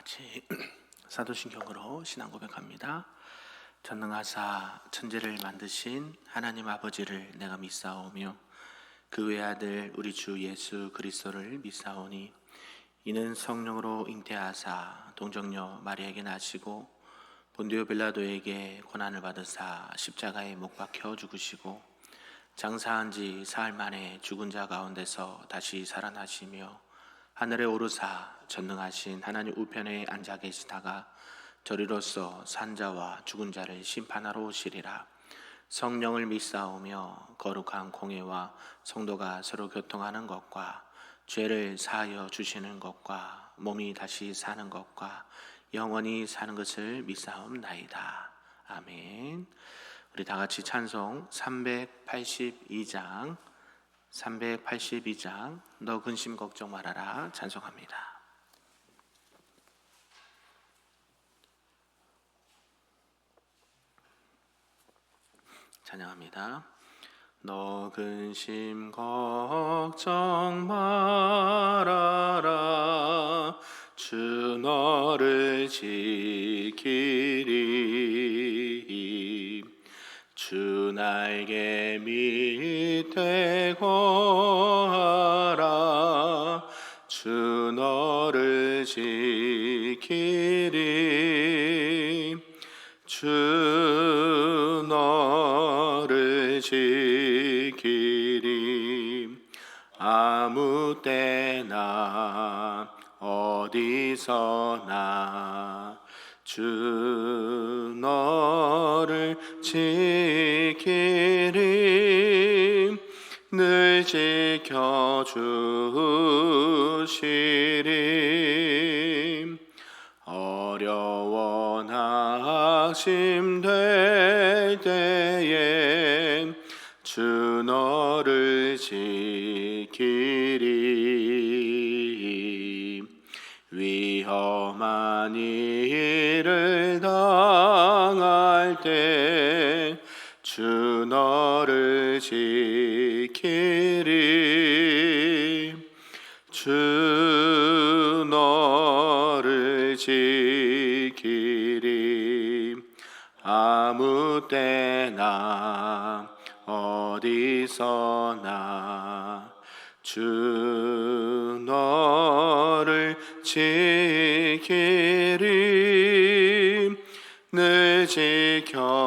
같이 사도신경으로 신앙 고백합니다. 전능하사 천지를 만드신 하나님 아버지를 내가 믿사오며 그 외아들 우리 주 예수 그리스도를 믿사오니 이는 성령으로 잉태하사 동정녀 마리아에게 나시고 본디오 빌라도에게 고난을 받으사 십자가에 못 박혀 죽으시고 장사한 지 사흘 만에 죽은 자 가운데서 다시 살아나시며 하늘에 오르사 전능하신 하나님 우편에 앉아 계시다가 저리로서 산자와 죽은 자를 심판하러 오시리라. 성령을 믿사오며 거룩한 공예와 성도가 서로 교통하는 것과 죄를 사하여 주시는 것과 몸이 다시 사는 것과 영원히 사는 것을 믿사옵나이다. 아멘. 우리 다 같이 찬송 382장 너 근심 걱정 말아라 찬송합니다. 찬양합니다. 너 근심 걱정 말아라 주 너를 지키리 주 날개 밑에 거하라 주 너를 지키리 주 너를 지키리 아무 때나 어디서나 주 너를 지키리 늘 지켜주시리 어려워 낙심될 때에 주 너를 지키리 위험한 일을 당할 때 주 너를 지키리 주 너를 지키리 아무 때나 어디서나 주 너를 지키리 늘 지켜주시리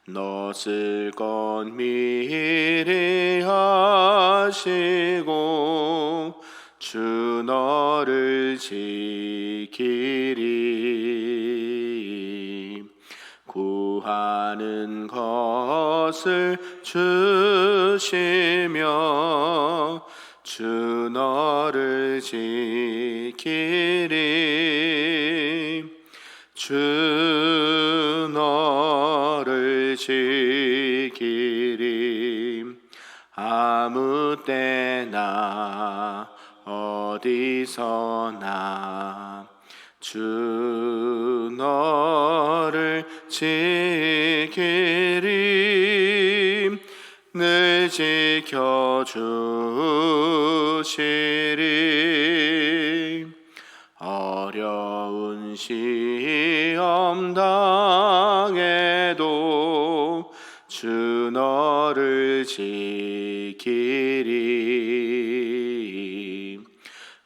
너 쓸 것 미리 하시고 주 너를 지키리 구하는 것을 주시며 주 너를 지키리 주 너를 지키리 아무 때나 어디서나 주 너를 지키리 늘 지켜주시리 어려운 시험 당해도 주 너를 지키리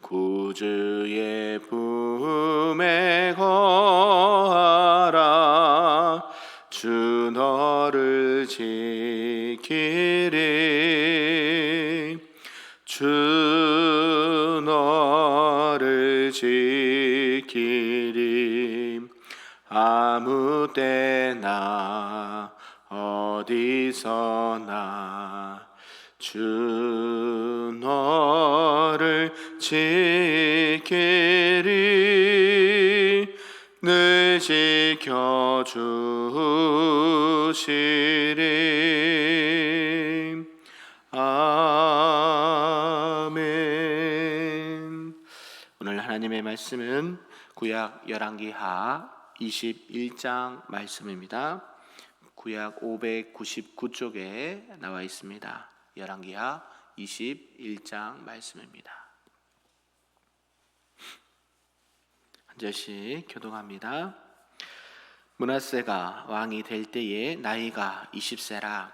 구주의 품에 거하라 주 너를 지키리 주 너를 지키리 아무 때나 어디서나 주 너를 지키리 늘 지켜주시리 아멘. 오늘 하나님의 말씀은 구약 열왕기하 21장 말씀입니다. 구약 599쪽에 나와 있습니다. 열왕기하 21장 말씀입니다. 한 절씩 교독합니다. 므낫세가 왕이 될 때에 나이가 20세라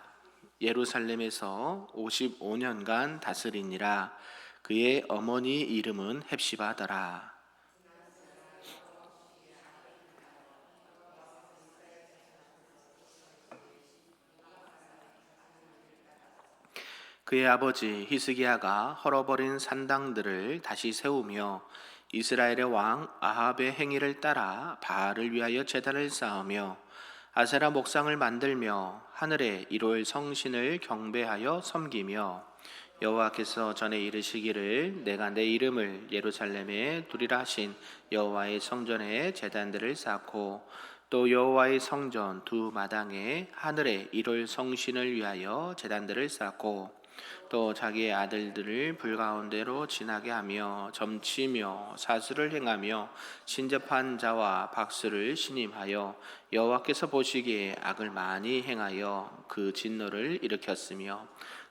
예루살렘에서 55년간 다스리니라. 그의 어머니 이름은 헵시바더라. 그의 아버지 히스기야가 헐어버린 산당들을 다시 세우며 이스라엘의 왕 아합의 행위를 따라 바알을 위하여 제단을 쌓으며 아세라 목상을 만들며 하늘의 일월 성신을 경배하여 섬기며 여호와께서 전에 이르시기를 내가 내 이름을 예루살렘에 두리라 하신 여호와의 성전에 제단들을 쌓고 또 여호와의 성전 두 마당에 하늘의 일월 성신을 위하여 제단들을 쌓고 또 자기의 아들들을 불가운데로 지나게 하며 점치며 사수를 행하며 신접한 자와 박수를 신임하여 여호와께서 보시기에 악을 많이 행하여 그 진노를 일으켰으며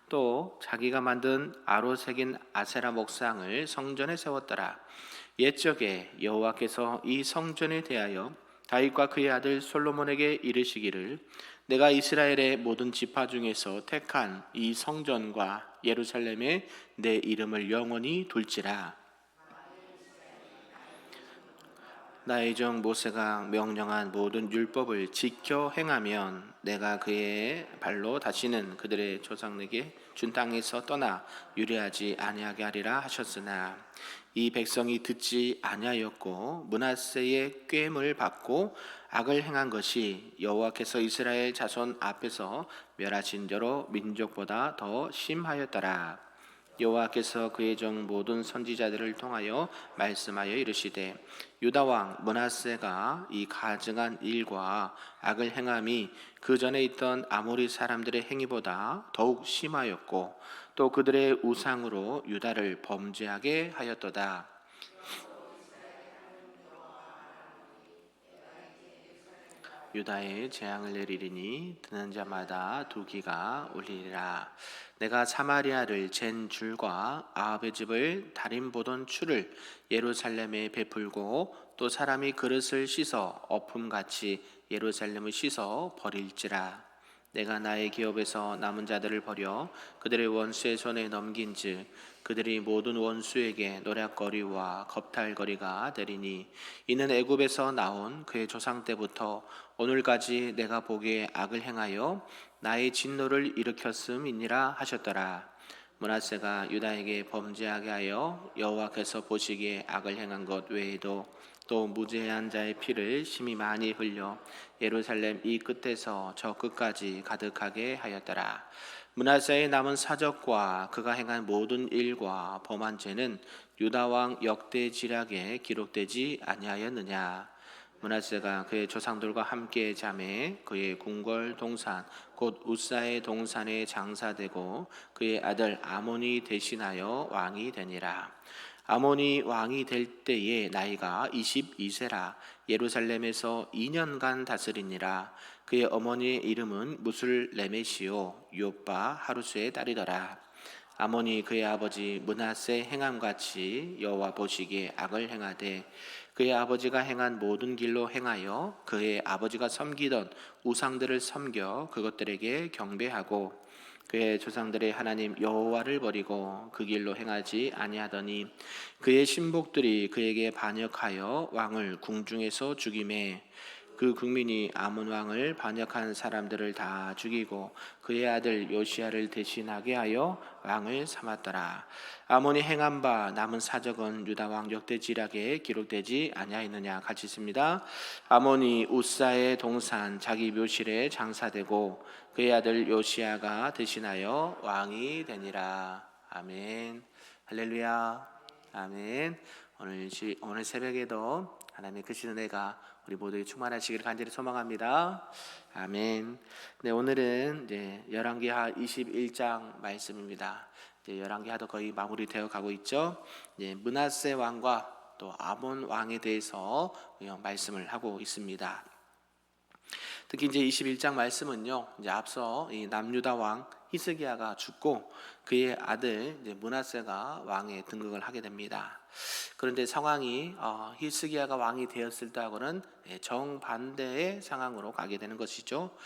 또 자기가 만든 아로 새긴 아세라 목상을 성전에 세웠더라. 옛적에 여호와께서 이 성전에 대하여 다윗과 그의 아들 솔로몬에게 이르시기를 내가 이스라엘의 모든 지파 중에서 택한 이 성전과 예루살렘에 내 이름을 영원히 둘지라. 나의 종 모세가 명령한 모든 율법을 지켜 행하면 내가 그의 발로 다시는 그들의 조상에게 준 땅에서 떠나 유래하지 아니하게 하리라 하셨으나 이 백성이 듣지 아니하였고 므낫세의 꾀임을 받고 악을 행한 것이 여호와께서 이스라엘 자손 앞에서 멸하신 대로 민족보다 더 심하였더라. 여호와께서 그의 종 모든 선지자들을 통하여 말씀하여 이르시되 유다 왕 므낫세가 이 가증한 일과 악을 행함이 그 전에 있던 아모리 사람들의 행위보다 더욱 심하였고 또 그들의 우상으로 유다를 범죄하게 하였도다. 유다에 재앙을 내리리니 드는 자마다 두 기가 울리리라. 내가 사마리아를 잰 줄과 아합의 집을 다림 보던 추를 예루살렘에 베풀고 또 사람이 그릇을 씻어 엎음같이 예루살렘을 씻어 버릴지라. 내가 나의 기업에서 남은 자들을 버려 그들의 원수의 손에 넘긴즉 그들이 모든 원수에게 노략거리와 겁탈거리가 되리니 이는 애굽에서 나온 그의 조상 때부터 오늘까지 내가 보기에 악을 행하여 나의 진노를 일으켰음이니라 하셨더라. 므낫세가 유다에게 범죄하게 하여 여호와께서 보시기에 악을 행한 것 외에도 또 무죄한 자의 피를 심히 많이 흘려 예루살렘 이 끝에서 저 끝까지 가득하게 하였더라. 므낫세의 남은 사적과 그가 행한 모든 일과 범한 죄는 유다 왕 역대 지략에 기록되지 아니하였느냐. 므낫세가 그의 조상들과 함께 잠에 그의 궁궐 동산 곧 우사의 동산에 장사되고 그의 아들 아몬이 대신하여 왕이 되니라. 아몬이 왕이 될 때에 나이가 22세라 예루살렘에서 2년간 다스리니라. 그의 어머니의 이름은 무술레메시오 요빠 하루스의 딸이더라. 아몬이 그의 아버지 므낫세 행함같이 여호와 보시기에 악을 행하되 그의 아버지가 행한 모든 길로 행하여 그의 아버지가 섬기던 우상들을 섬겨 그것들에게 경배하고 그의 조상들의 하나님 여호와를 버리고 그 길로 행하지 아니하더니 그의 신복들이 그에게 반역하여 왕을 궁중에서 죽이매 그 국민이 아몬 왕을 반역한 사람들을 다 죽이고 그의 아들 요시야를 대신하게 하여 왕을 삼았더라. 아몬이 행한 바 남은 사적은 유다 왕 역대 지략에 기록되지 아니하였느냐. 같이 있습니다. 아몬이 우사의 동산 자기 묘실에 장사되고 그의 아들 요시야가 대신하여 왕이 되니라. 아멘. 할렐루야. 아멘. 오늘 새벽에도 하나님의 크신 은혜가 우리 모두에게 충만하시기를 간절히 소망합니다. 아멘. 네, 오늘은 이제 열왕기하 21장 말씀입니다. 이제 열왕기하도 거의 마무리되어 가고 있죠. 므낫세 왕과 또 아몬 왕에 대해서 말씀을 하고 있습니다. 특히 이제 21장 말씀은요, 이제 앞서 이 남유다 왕 히스기야가 죽고 그의 아들 이제 므낫세가 왕에 등극을 하게 됩니다. 그런데 상황이 히스기야가 왕이 되었을 때하고는 정반대의 상황으로 가게 되는 것이죠.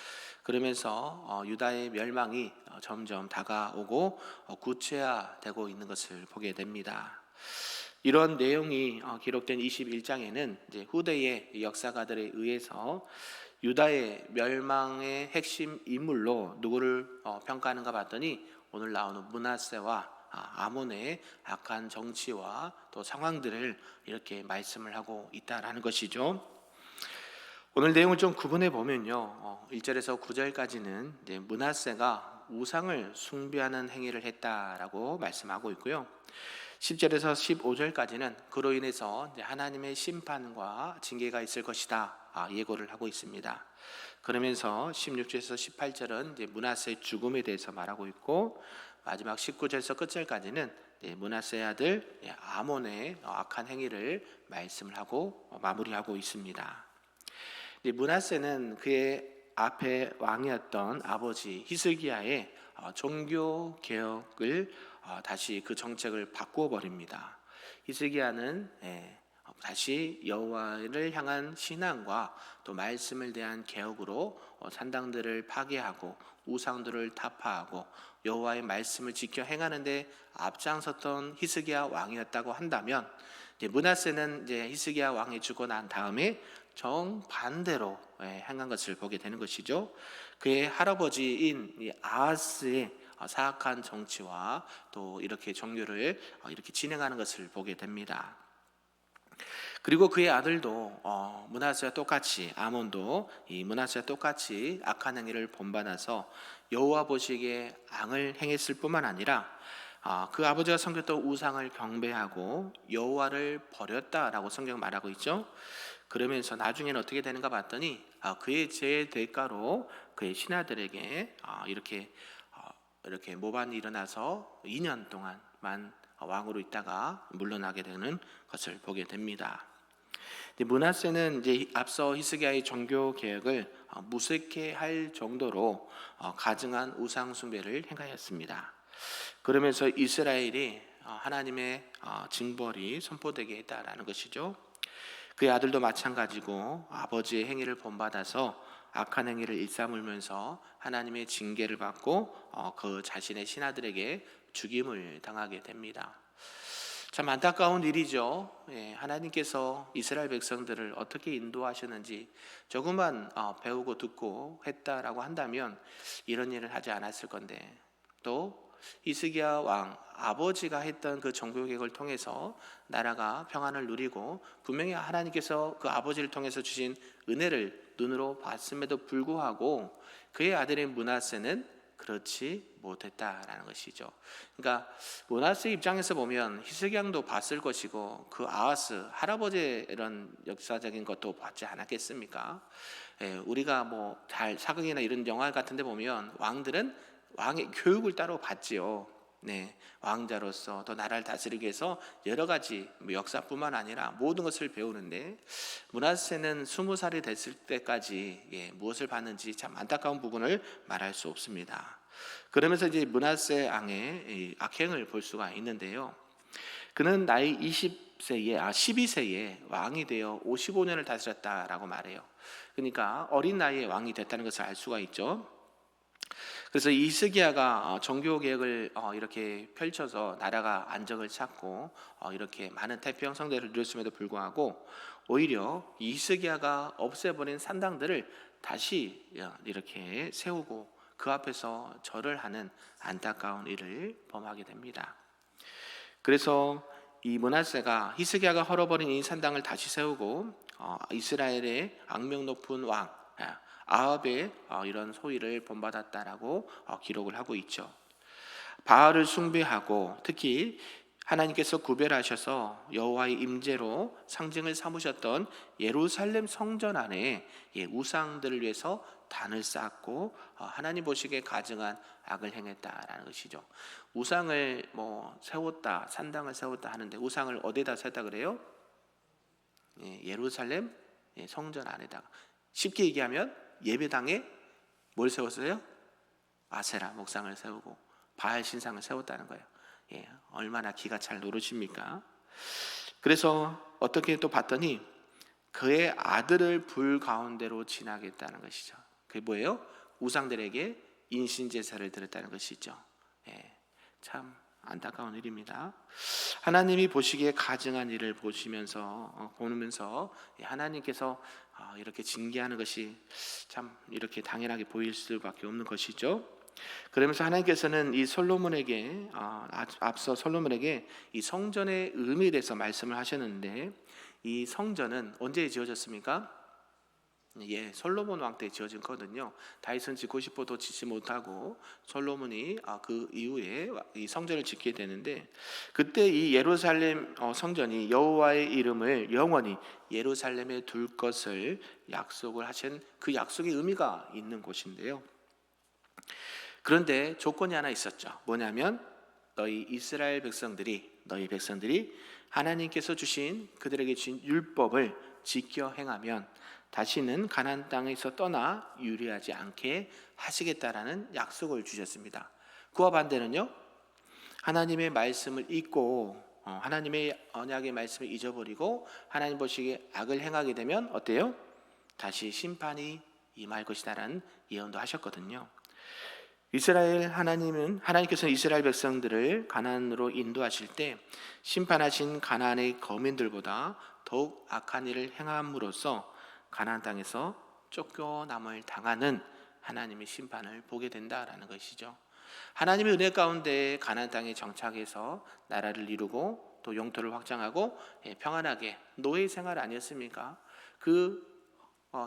그러면서 유다의 멸망이 점점 다가오고 구체화되고 있는 것을 보게 됩니다. 이런 내용이 기록된 21장에는 이제 후대의 역사가들에 의해서 유다의 멸망의 핵심 인물로 누구를 평가하는가 봤더니 오늘 나오는 므낫세와 아몬의 악한 정치와 또 상황들을 이렇게 말씀을 하고 있다라는 것이죠. 오늘 내용을 좀 구분해 보면요, 1절에서 9절까지는 이제 므낫세가 우상을 숭배하는 행위를 했다라고 말씀하고 있고요. 10절에서 15절까지는 그로 인해서 하나님의 심판과 징계가 있을 것이다 예고를 하고 있습니다. 그러면서 16절에서 18절은 이제 므낫세의 죽음에 대해서 말하고 있고, 마지막 19절에서 끝절까지는 므낫세의 아들 아몬의 악한 행위를 말씀을 하고 마무리하고 있습니다. 므낫세는 그의 앞에 왕이었던 아버지 히스기야의 종교 개혁을 다시 그 정책을 바꾸어 버립니다. 히스기야는 다시 여호와를 향한 신앙과 또 말씀을 대한 개혁으로 산당들을 파괴하고 우상들을 타파하고 여호와의 말씀을 지켜 행하는 데 앞장섰던 히스기야 왕이었다고 한다면, 므낫세는 이제 히스기야 왕이 죽고 난 다음에 정반대로 행한 것을 보게 되는 것이죠. 그의 할아버지인 아하스의 사악한 정치와 또 이렇게 종교를 이렇게 진행하는 것을 보게 됩니다. 그리고 그의 아들도 므낫세와 똑같이, 아몬도 이 므낫세와 똑같이 악한 행위를 본받아서 여호와 보시기에 악을 행했을 뿐만 아니라 그 아버지가 섬겼던 우상을 경배하고 여호와를 버렸다라고 성경 말하고 있죠. 그러면서 나중에는 어떻게 되는가 봤더니 그의 죄의 대가로 그의 신하들에게 이렇게 모반이 일어나서 2년 동안만 왕으로 있다가 물러나게 되는 것을 보게 됩니다. 므낫세는 이제 앞서 히스기야의 종교 개혁을 무색해 할 정도로 가증한 우상 숭배를 행하였습니다. 그러면서 이스라엘이 하나님의 징벌이 선포되게 했다라는 것이죠. 그의 아들도 마찬가지고 아버지의 행위를 본받아서 악한 행위를 일삼으면서 하나님의 징계를 받고 그 자신의 신하들에게 죽임을 당하게 됩니다. 참 안타까운 일이죠. 하나님께서 이스라엘 백성들을 어떻게 인도하셨는지 조금만 배우고 듣고 했다라고 한다면 이런 일을 하지 않았을 건데, 또 히스기야 왕 아버지가 했던 그 종교개혁을 통해서 나라가 평안을 누리고 분명히 하나님께서 그 아버지를 통해서 주신 은혜를 눈으로 봤음에도 불구하고 그의 아들인 므낫세는 그렇지 못했다라는 것이죠. 그러니까 므낫세 입장에서 보면 히스기야도 봤을 것이고 그 아하스 할아버지의 이런 역사적인 것도 봤지 않았겠습니까? 우리가 뭐 잘 사극이나 이런 영화 같은 데 보면 왕들은 왕의 교육을 따로 받지요. 왕자로서 또 나라를 다스리기 위해서 여러 가지 역사뿐만 아니라 모든 것을 배우는데, 므낫세는 20살이 됐을 때까지 무엇을 봤는지 참 안타까운 부분을 말할 수 없습니다. 그러면서 이제 므낫세 왕의 악행을 볼 수가 있는데요. 그는 나이 12세에 왕이 되어 55년을 다스렸다라고 말해요. 그러니까 어린 나이에 왕이 됐다는 것을 알 수가 있죠. 그래서 히스기야가 종교 개혁을 이렇게 펼쳐서 나라가 안정을 찾고 이렇게 많은 태평 성대를 누렸음에도 불구하고 오히려 히스기야가 없애버린 산당들을 다시 이렇게 세우고 그 앞에서 절을 하는 안타까운 일을 범하게 됩니다. 그래서 이 므낫세가 히스기야가 헐어버린 이 산당을 다시 세우고 이스라엘의 악명 높은 왕 아합의 이런 소위를 본받았다라고 기록을 하고 있죠. 바알을 숭배하고 특히 하나님께서 구별하셔서 여호와의 임재로 상징을 삼으셨던 예루살렘 성전 안에 우상들을 위해서 단을 쌓고 하나님 보시기에 가증한 악을 행했다라는 것이죠. 우상을 세웠다, 산당을 세웠다 하는데 우상을 어디다 세웠다 그래요? 예루살렘 성전 안에다가. 쉽게 얘기하면 예배당에 뭘 세웠어요? 아세라 목상을 세우고 바알 신상을 세웠다는 거예요. 예, 얼마나 기가 잘 노릇입니까? 그래서 어떻게 또 봤더니 그의 아들을 불 가운데로 지나겠다는 것이죠. 그게 뭐예요? 우상들에게 인신제사를 드렸다는 것이죠. 예, 참 안타까운 일입니다. 하나님이 보시기에 가증한 일을 보면서 하나님께서 이렇게 징계하는 것이 참 이렇게 당연하게 보일 수밖에 없는 것이죠. 그러면서 하나님께서는 이 솔로몬에게 앞서 솔로몬에게 이 성전의 의미에 대해서 말씀을 하셨는데, 이 성전은 언제 지어졌습니까? 예, 솔로몬 왕 때 지어진 거거든요. 다윗은 짓고 싶어도 짓지 못하고 솔로몬이 그 이후에 이 성전을 짓게 되는데, 그때 이 예루살렘 성전이 여호와의 이름을 영원히 예루살렘에 둘 것을 약속을 하신 그 약속의 의미가 있는 곳인데요. 그런데 조건이 하나 있었죠. 뭐냐면 너희 백성들이 하나님께서 주신 그들에게 주신 율법을 지켜 행하면 다시는 가나안 땅에서 떠나 유리하지 않게 하시겠다라는 약속을 주셨습니다. 그와 반대는요, 하나님의 말씀을 잊고 하나님의 언약의 말씀을 잊어버리고 하나님 보시기에 악을 행하게 되면 어때요? 다시 심판이 임할 것이다라는 예언도 하셨거든요. 하나님께서는 이스라엘 백성들을 가나안으로 인도하실 때 심판하신 가나안의 거민들보다 더욱 악한 일을 행함으로써 가나안 땅에서 쫓겨남을 당하는 하나님의 심판을 보게 된다라는 것이죠. 하나님의 은혜 가운데 가나안 땅에 정착해서 나라를 이루고 또 영토를 확장하고 평안하게 노예 생활 아니었습니까? 그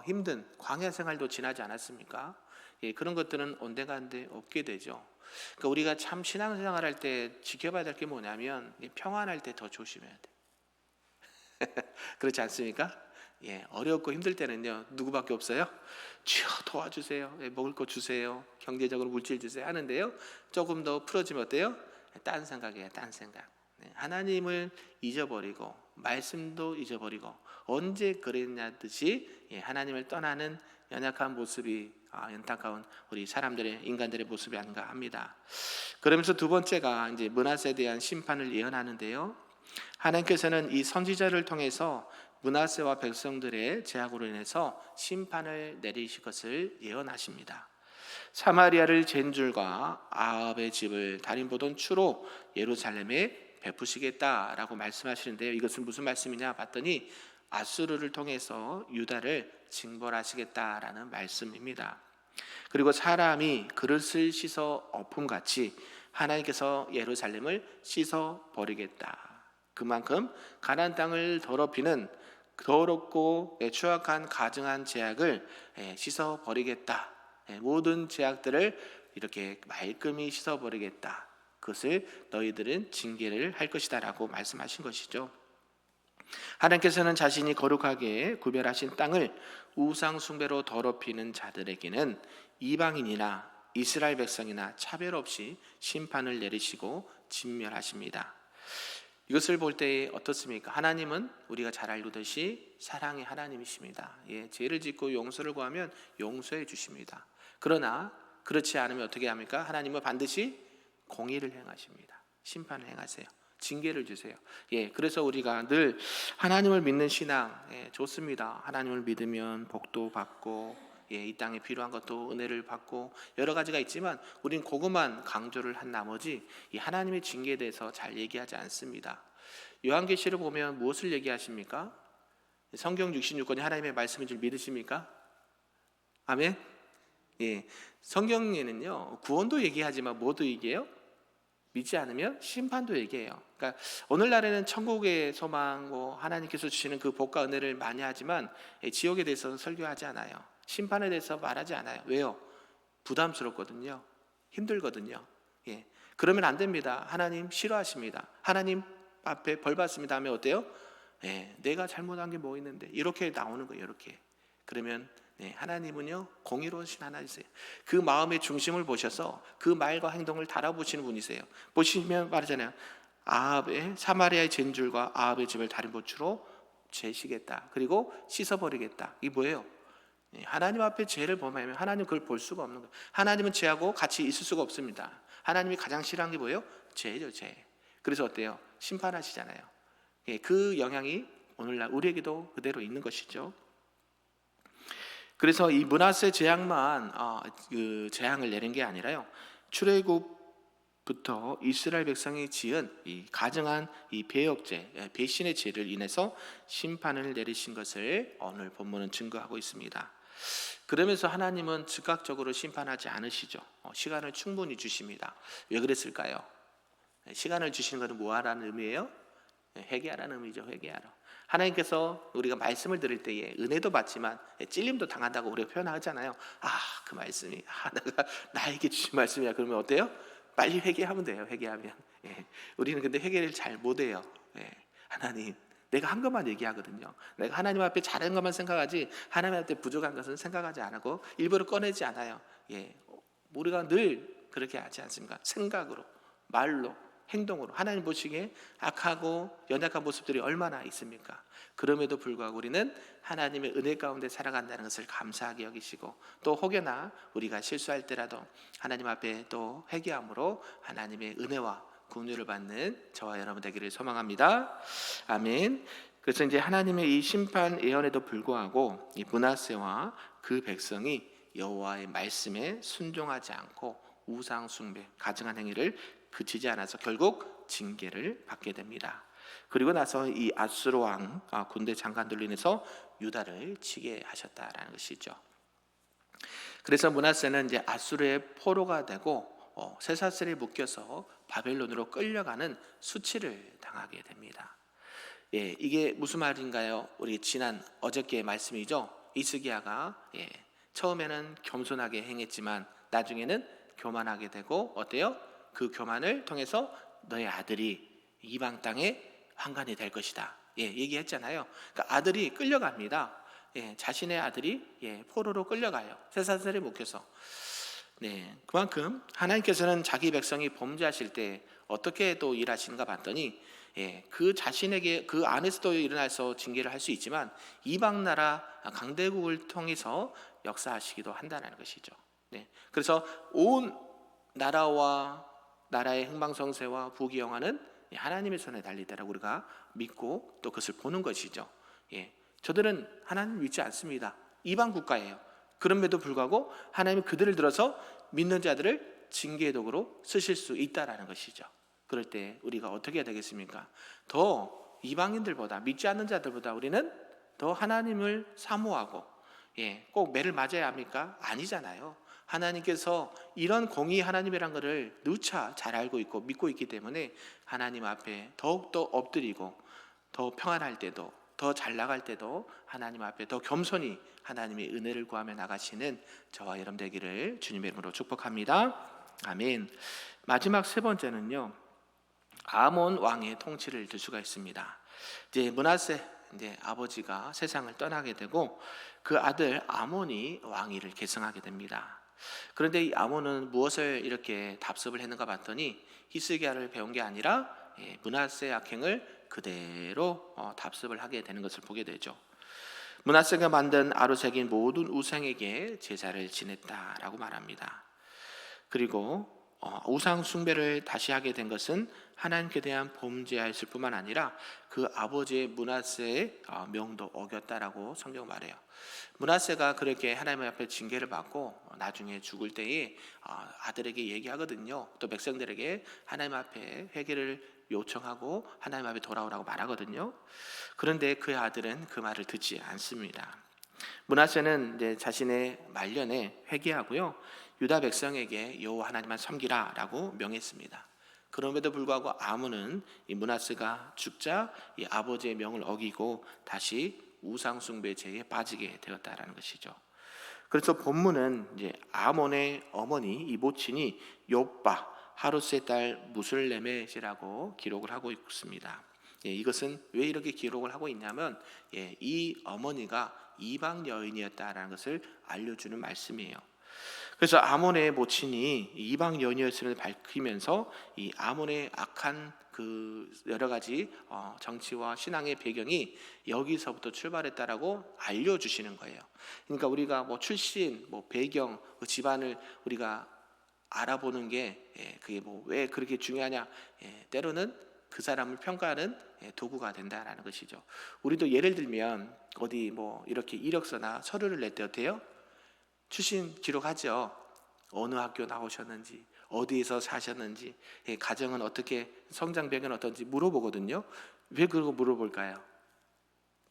힘든 광야 생활도 지나지 않았습니까? 예, 그런 것들은 온데간데 없게 되죠. 그러니까 우리가 참 신앙생활 할 때 지켜봐야 될 게 뭐냐면 평안할 때 더 조심해야 돼. 그렇지 않습니까? 예, 어렵고 힘들 때는요 누구밖에 없어요? 주여 도와주세요. 예, 먹을 거 주세요. 경제적으로 물질 주세요 하는데요, 조금 더 풀어지면 어때요? 딴 생각이에요. 딴 생각. 네, 하나님을 잊어버리고 말씀도 잊어버리고 언제 그랬냐 듯이 하나님을 떠나는 연약한 모습이 안타까운 우리 인간들의 모습이 아닌가 합니다. 그러면서 두 번째가 이제 므낫세에 대한 심판을 예언하는데요. 하나님께서는 이 선지자를 통해서 므낫세와 백성들의 죄악으로 인해서 심판을 내리실 것을 예언하십니다. 사마리아를 젠줄과 아합의 집을 달인 보던 추로 예루살렘에 베푸시겠다라고 말씀하시는데요. 이것은 무슨 말씀이냐 봤더니 아수르를 통해서 유다를 징벌하시겠다라는 말씀입니다. 그리고 사람이 그릇을 씻어 엎음같이 하나님께서 예루살렘을 씻어 버리겠다. 그만큼 가나안 땅을 더럽히는 더럽고 추악한 가증한 죄악을 씻어 버리겠다. 모든 죄악들을 이렇게 말끔히 씻어 버리겠다. 그것을 너희들은 징계를 할 것이다 라고 말씀하신 것이죠. 하나님께서는 자신이 거룩하게 구별하신 땅을 우상 숭배로 더럽히는 자들에게는 이방인이나 이스라엘 백성이나 차별 없이 심판을 내리시고 진멸하십니다. 이것을 볼 때 어떻습니까? 하나님은 우리가 잘 알듯이 사랑의 하나님이십니다. 예, 죄를 짓고 용서를 구하면 용서해 주십니다. 그러나 그렇지 않으면 어떻게 합니까? 하나님은 반드시 공의를 행하십니다. 심판을 행하세요. 징계를 주세요. 예, 그래서 우리가 늘 하나님을 믿는 신앙 좋습니다. 하나님을 믿으면 복도 받고 이 땅에 필요한 것도 은혜를 받고 여러 가지가 있지만 우린 그것만 강조를 한 나머지 이 하나님의 징계에 대해서 잘 얘기하지 않습니다. 요한계시를 보면 무엇을 얘기하십니까? 성경 66권이 하나님의 말씀인 줄 믿으십니까? 아멘. 예, 성경에는요 구원도 얘기하지만 뭐도 얘기해요? 믿지 않으면 심판도 얘기해요. 그러니까 오늘날에는 천국의 소망, 하나님께서 주시는 그 복과 은혜를 많이 하지만 지옥에 대해서는 설교하지 않아요. 심판에 대해서 말하지 않아요. 왜요? 부담스럽거든요. 힘들거든요. 예, 그러면 안 됩니다. 하나님 싫어하십니다. 하나님 앞에 벌 받습니다 하면 어때요? 예, 내가 잘못한 게 뭐 있는데 이렇게 나오는 거예요. 이렇게. 그러면 하나님은요 공의로우신 하나님이세요. 그 마음의 중심을 보셔서 그 말과 행동을 달아보시는 분이세요. 보시면 말하잖아요. 사마리아의 젠줄과 아합의 집을 다른 보추로 죄시겠다. 그리고 씻어버리겠다. 이게 뭐예요? 하나님 앞에 죄를 범하면 하나님 그걸 볼 수가 없는 거예요. 하나님은 죄하고 같이 있을 수가 없습니다. 하나님이 가장 싫어하는 게 뭐예요? 죄죠, 죄. 그래서 어때요? 심판하시잖아요. 그 영향이 오늘날 우리에게도 그대로 있는 것이죠. 그래서 이 므낫세 재앙만 그 재앙을 내린 게 아니라요. 출애굽부터 이스라엘 백성이 지은 이 가증한 이 배역죄, 배신의 죄를 인해서 심판을 내리신 것을 오늘 본문은 증거하고 있습니다. 그러면서 하나님은 즉각적으로 심판하지 않으시죠. 시간을 충분히 주십니다. 왜 그랬을까요? 시간을 주시는 것은 뭐하라는 의미예요? 회개하라는 의미죠. 회개하라. 하나님께서 우리가 말씀을 들을 때에 은혜도 받지만 찔림도 당한다고 우리가 표현하잖아요. 그 말씀이 내가 나에게 주신 말씀이야. 그러면 어때요? 빨리 회개하면 돼요. 회개하면. 우리는 근데 회개를 잘 못해요. 하나님, 내가 한 것만 얘기하거든요. 내가 하나님 앞에 잘한 것만 생각하지 하나님 앞에 부족한 것은 생각하지 않고 일부러 꺼내지 않아요. 우리가 늘 그렇게 하지 않습니까? 생각으로, 말로, 행동으로 하나님 보시기에 악하고 연약한 모습들이 얼마나 있습니까? 그럼에도 불구하고 우리는 하나님의 은혜 가운데 살아간다는 것을 감사하게 여기시고, 또 혹여나 우리가 실수할 때라도 하나님 앞에 또 회개함으로 하나님의 은혜와 긍휼을 받는 저와 여러분 되기를 소망합니다. 아멘. 그래서 이제 하나님의 이 심판 예언에도 불구하고 이 므낫세와 그 백성이 여호와의 말씀에 순종하지 않고 우상 숭배, 가증한 행위를 그치지 않아서 결국 징계를 받게 됩니다. 그리고 나서 이 아수르 왕 군대 장관들로 인해서 유다를 치게 하셨다라는 것이죠. 그래서 므낫세는 이제 아수르의 포로가 되고 쇠사슬에 묶여서 바벨론으로 끌려가는 수치를 당하게 됩니다. 이게 무슨 말인가요? 우리 지난 어저께의 말씀이죠. 이스기야가 처음에는 겸손하게 행했지만 나중에는 교만하게 되고 어때요? 그 교만을 통해서 너의 아들이 이방 땅에 환관이 될 것이다. 얘기했잖아요. 그러니까 아들이 끌려갑니다. 자신의 아들이 포로로 끌려가요. 쇠사슬에 묶여서. 그만큼 하나님께서는 자기 백성이 범죄하실 때 어떻게 또 일하시는가 봤더니 그 자신에게 그 안에서도 일어나서 징계를 할 수 있지만 이방 나라 강대국을 통해서 역사하시기도 한다는 것이죠. 그래서 온 나라의 흥망성쇠와 부귀영화는 하나님의 손에 달리다라고 우리가 믿고 또 그것을 보는 것이죠. 저들은 하나님 믿지 않습니다. 이방 국가예요. 그럼에도 불구하고 하나님이 그들을 들어서 믿는 자들을 징계의 도구로 쓰실 수 있다라는 것이죠. 그럴 때 우리가 어떻게 해야 되겠습니까? 더 이방인들보다, 믿지 않는 자들보다 우리는 더 하나님을 사모하고 꼭 매를 맞아야 합니까? 아니잖아요. 하나님께서 이런 공의 하나님이란 것을 누차 잘 알고 있고 믿고 있기 때문에 하나님 앞에 더욱더 엎드리고 더 평안할 때도 더 잘 나갈 때도 하나님 앞에 더 겸손히 하나님의 은혜를 구하며 나가시는 저와 여러분 되기를 주님의 이름으로 축복합니다. 아멘. 마지막 세 번째는요, 아몬 왕의 통치를 들 수가 있습니다. 이제 므낫세 아버지가 세상을 떠나게 되고 그 아들 아몬이 왕위를 계승하게 됩니다. 그런데 이 아몬은 무엇을 이렇게 답습을 했는가 봤더니 히스기야를 배운 게 아니라 므낫세의 악행을 그대로 답습을 하게 되는 것을 보게 되죠. 므낫세가 만든 아로색인 모든 우상에게 제사를 지냈다라고 말합니다. 그리고 우상 숭배를 다시 하게 된 것은 하나님께 대한 범죄였을 뿐만 아니라 그 아버지의 므낫세의 명도 어겼다라고 성경 말해요. 므낫세가 그렇게 하나님 앞에 징계를 받고 나중에 죽을 때에 아들에게 얘기하거든요. 또 백성들에게 하나님 앞에 회개를 요청하고 하나님 앞에 돌아오라고 말하거든요. 그런데 그의 아들은 그 말을 듣지 않습니다. 므낫세는 이제 자신의 말년에 회개하고요, 유다 백성에게 여호와 하나님만 섬기라라고 명했습니다. 그럼에도 불구하고 아몬은 이 므낫세가 죽자 이 아버지의 명을 어기고 다시 우상 숭배 죄에 빠지게 되었다라는 것이죠. 그래서 본문은 이제 아몬의 어머니 이 모친이 욥바 하루스의 딸 무슬레멧이라고 기록을 하고 있습니다. 이것은 왜 이렇게 기록을 하고 있냐면 이 어머니가 이방 여인이었다라는 것을 알려주는 말씀이에요. 그래서 아몬의 모친이 이방 여인이었음을 밝히면서 이 아몬의 악한 그 여러 가지 정치와 신앙의 배경이 여기서부터 출발했다라고 알려주시는 거예요. 그러니까 우리가 뭐 출신, 뭐 배경, 그 집안을 우리가 알아보는 게 그게 뭐 왜 그렇게 중요하냐? 때로는 그 사람을 평가하는 도구가 된다라는 것이죠. 우리도 예를 들면 어디 뭐 이렇게 이력서나 서류를 낼 때 어때요? 출신 기록하죠. 어느 학교 나오셨는지, 어디에서 사셨는지, 가정은 어떻게, 성장 배경은 어떤지 물어보거든요. 왜 그러고 물어볼까요?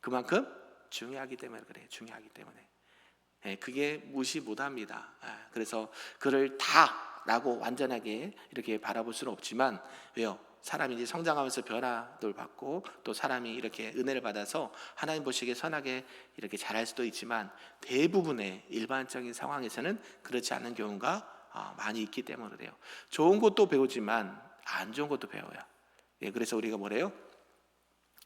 그만큼 중요하기 때문에 그래요. 중요하기 때문에. 그게 무시 못합니다. 그래서 그를 다라고 완전하게 이렇게 바라볼 수는 없지만 왜요? 사람이 이제 성장하면서 변화를 받고 또 사람이 이렇게 은혜를 받아서 하나님 보시기에 선하게 이렇게 잘할 수도 있지만 대부분의 일반적인 상황에서는 그렇지 않은 경우가 많이 있기 때문에 그래요. 좋은 것도 배우지만 안 좋은 것도 배워요. 그래서 우리가 뭐래요?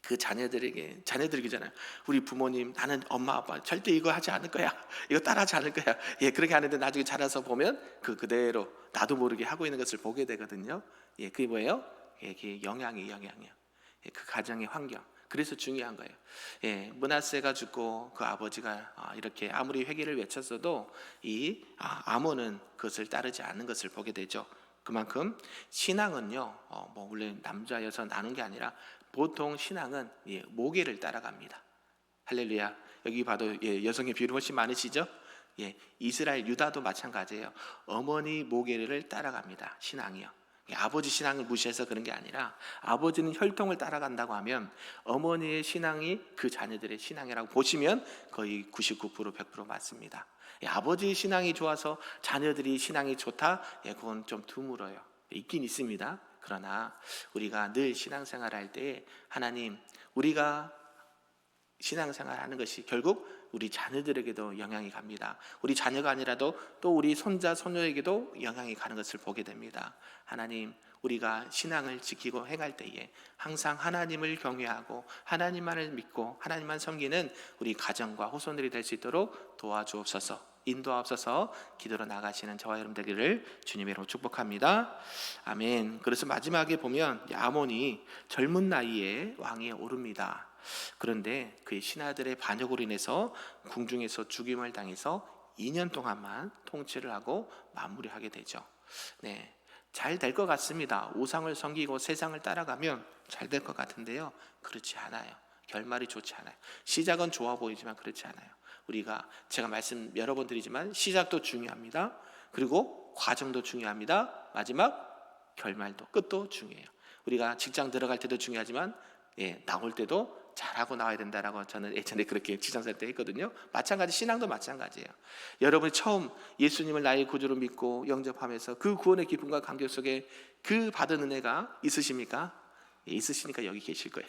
그 자녀들이잖아요. 우리 부모님, 나는 엄마 아빠 절대 이거 하지 않을 거야, 이거 따라하지 않을 거야, 그렇게 하는데 나중에 자라서 보면 그대로 나도 모르게 하고 있는 것을 보게 되거든요. 그게 뭐예요? 그게 영향이에요. 그 가정의 환경. 그래서 중요한 거예요. 므낫세가 죽고 그 아버지가 이렇게 아무리 회개를 외쳤어도 이 아몬은 그것을 따르지 않는 것을 보게 되죠. 그만큼 신앙은요, 뭐 원래 남자 여자 나눈 게 아니라 보통 신앙은 모계를 따라갑니다. 할렐루야. 여기 봐도 여성의 비율이 훨씬 많으시죠? 이스라엘 유다도 마찬가지예요. 어머니 모계를 따라갑니다. 신앙이요. 아버지 신앙을 무시해서 그런 게 아니라 아버지는 혈통을 따라간다고 하면 어머니의 신앙이 그 자녀들의 신앙이라고 보시면 거의 99% 100% 맞습니다. 아버지의 신앙이 좋아서 자녀들이 신앙이 좋다? 그건 좀 드물어요. 있긴 있습니다. 그러나 우리가 늘 신앙생활 할 때 하나님, 우리가 신앙생활 하는 것이 결국 우리 자녀들에게도 영향이 갑니다. 우리 자녀가 아니라도 또 우리 손자, 손녀에게도 영향이 가는 것을 보게 됩니다. 하나님, 우리가 신앙을 지키고 행할 때에 항상 하나님을 경외하고 하나님만을 믿고 하나님만 섬기는 우리 가정과 후손들이 될 수 있도록 도와주옵소서. 인도하옵소서. 기도로 나가시는 저와 여러분 되기를 주님의 이름으로 축복합니다. 아멘. 그래서 마지막에 보면 아몬이 젊은 나이에 왕위에 오릅니다. 그런데 그의 신하들의 반역으로 인해서 궁중에서 죽임을 당해서 2년 동안만 통치를 하고 마무리하게 되죠. 잘 될 것 같습니다. 우상을 섬기고 세상을 따라가면 잘 될 것 같은데요, 그렇지 않아요. 결말이 좋지 않아요. 시작은 좋아 보이지만 그렇지 않아요. 우리가 제가 말씀 여러 번 드리지만 시작도 중요합니다. 그리고 과정도 중요합니다. 마지막 결말도, 끝도 중요해요. 우리가 직장 들어갈 때도 중요하지만 나올 때도 잘하고 나와야 된다라고 저는 예전에 그렇게 직장생 때 했거든요. 마찬가지, 신앙도 마찬가지예요. 여러분이 처음 예수님을 나의 구주로 믿고 영접하면서 그 구원의 기쁨과 감격 속에 그 받은 은혜가 있으십니까? 있으시니까 여기 계실 거예요.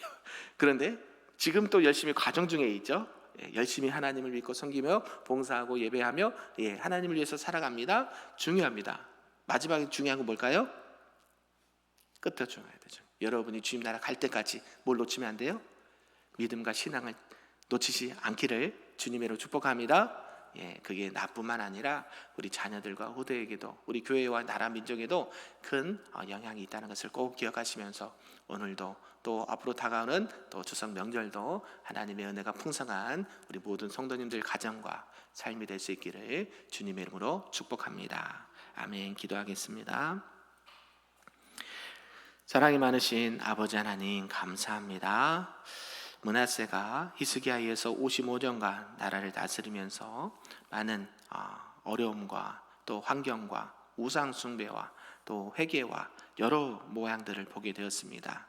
그런데 지금 또 열심히 과정 중에 있죠. 열심히 하나님을 믿고 섬기며 봉사하고 예배하며 하나님을 위해서 살아갑니다. 중요합니다. 마지막에 중요한 건 뭘까요? 끝도 중요해야 되죠. 여러분이 주님 나라 갈 때까지 뭘 놓치면 안 돼요? 믿음과 신앙을 놓치지 않기를 주님으로 축복합니다. 그게 나뿐만 아니라 우리 자녀들과 후대에게도, 우리 교회와 나라 민족에도 큰 영향이 있다는 것을 꼭 기억하시면서 오늘도 또 앞으로 다가오는 또 추석 명절도 하나님의 은혜가 풍성한 우리 모든 성도님들 가정과 삶이 될 수 있기를 주님의 이름으로 축복합니다. 아멘. 기도하겠습니다. 사랑이 많으신 아버지 하나님, 감사합니다. 므낫세가 히스기야에 의해서 55년간 나라를 다스리면서 많은 어려움과 또 환경과 우상 숭배와 또 회개와 여러 모양들을 보게 되었습니다.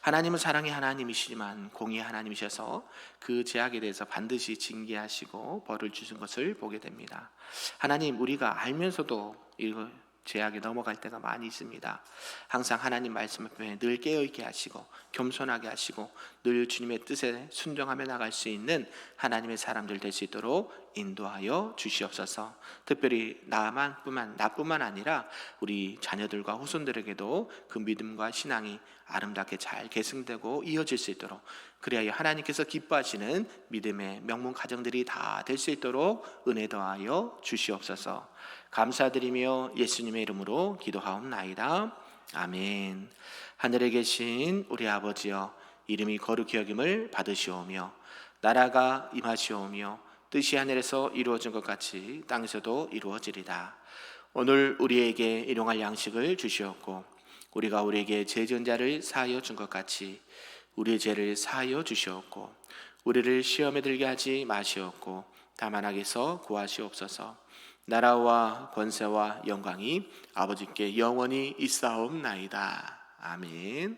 하나님은 사랑의 하나님이시지만 공의의 하나님이셔서 그 죄악에 대해서 반드시 징계하시고 벌을 주신 것을 보게 됩니다. 하나님, 우리가 알면서도 이거 죄악에 넘어갈 때가 많이 있습니다. 항상 하나님 말씀 앞에 늘 깨어있게 하시고 겸손하게 하시고 늘 주님의 뜻에 순종하며 나갈 수 있는 하나님의 사람들 될 수 있도록 인도하여 주시옵소서. 특별히 나뿐만 아니라 우리 자녀들과 후손들에게도 그 믿음과 신앙이 아름답게 잘 계승되고 이어질 수 있도록, 그리하여 하나님께서 기뻐하시는 믿음의 명문 가정들이 다 될 수 있도록 은혜 더하여 주시옵소서. 감사드리며 예수님의 이름으로 기도하옵나이다. 아멘. 하늘에 계신 우리 아버지여, 이름이 거룩히 여김을 받으시오며 나라가 임하시오며 뜻이 하늘에서 이루어진 것 같이 땅에서도 이루어지리다. 오늘 우리에게 일용할 양식을 주시옵고 우리가 우리에게 죄 지은 자를 사하여 준 것 같이 우리의 죄를 사하여 주시옵고 우리를 시험에 들게 하지 마시옵고 다만 악에서 구하시옵소서. 나라와 권세와 영광이 아버지께 영원히 있사옵나이다. 아멘.